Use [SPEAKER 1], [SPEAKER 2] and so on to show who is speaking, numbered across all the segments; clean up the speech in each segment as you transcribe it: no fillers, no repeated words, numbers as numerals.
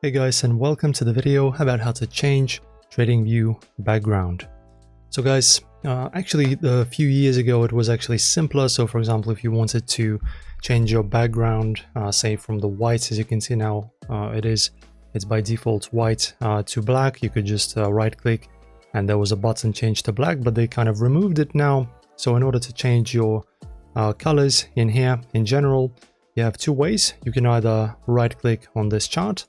[SPEAKER 1] Hey guys, and welcome to the video about how to change TradingView background. So guys, actually a few years ago it was actually simpler. So for example, if you wanted to change your background, say from the white, as you can see now, it's by default white to black. You could just right click and there was a button change to black, but they kind of removed it now. So in order to change your colors in here, in general, you have two ways. You can either right click on this chart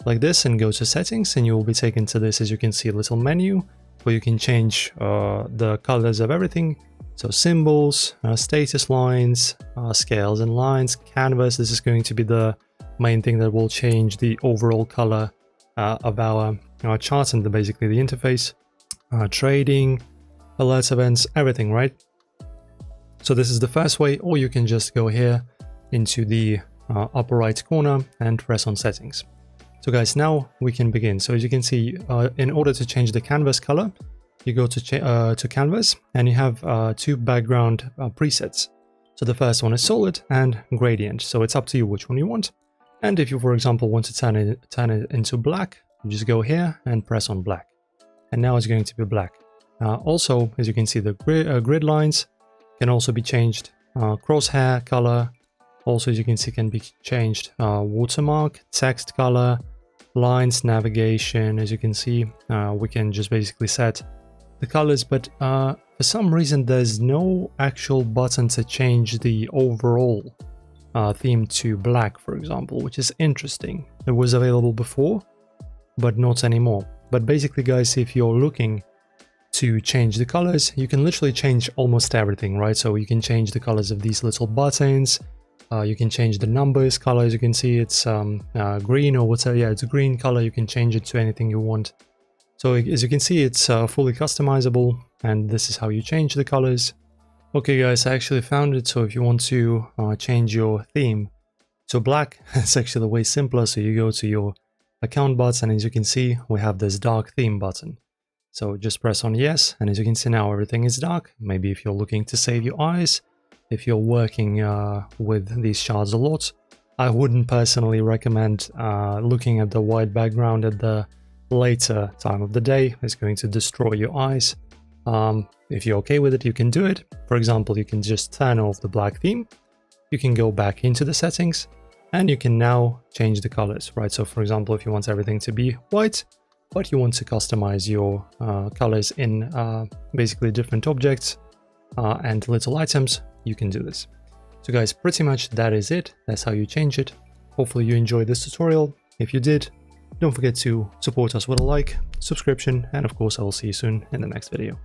[SPEAKER 1] like this and go to settings, and you will be taken to this, as you can see, a little menu where you can change the colors of everything. So symbols, status lines, scales and lines, canvas. This is going to be the main thing that will change the overall color of our chart and basically the interface. Trading, alerts, events, everything, right? So this is the first way, or you can just go here into the upper right corner and press on settings. So guys, now we can begin. So as you can see, in order to change the canvas color, you go to canvas and you have two background presets. So the first one is solid and gradient. So it's up to you which one you want. And if you, for example, want to turn it into black, you just go here and press on black. And now it's going to be black. Also, as you can see, the grid lines can also be changed. Crosshair color, also as you can see, can be changed. Watermark, text color, lines, navigation. As you can see, we can just basically set the colors, but for some reason there's no actual button to change the overall theme to black, for example, which is interesting. It was available before, but not anymore. But basically, guys, if you're looking to change the colors, you can literally change almost everything, right? So you can change the colors of these little buttons. You can change the numbers color. As you can see, it's green or whatever. Yeah, it's a green color. You can change it to anything you want. So as you can see, it's fully customizable, and this is how you change the colors. Okay guys, I actually found it. So if you want to change your theme to black, it's actually way simpler. So you go to your account button, and as you can see, we have this dark theme button. So just press on yes, and as you can see now, everything is dark. Maybe if you're looking to save your eyes, if you're working with these charts a lot, I wouldn't personally recommend looking at the white background at the later time of the day. It's going to destroy your eyes. If you're okay with it, you can do it. For example, you can just turn off the black theme. You can go back into the settings, and you can now change the colors, right? So for example, if you want everything to be white, but you want to customize your colors in basically different objects and little items, you can do this. So guys, pretty much that is it. That's how you change it. Hopefully you enjoyed this tutorial. If you did, don't forget to support us with a like, subscription, and of course I will see you soon in the next video.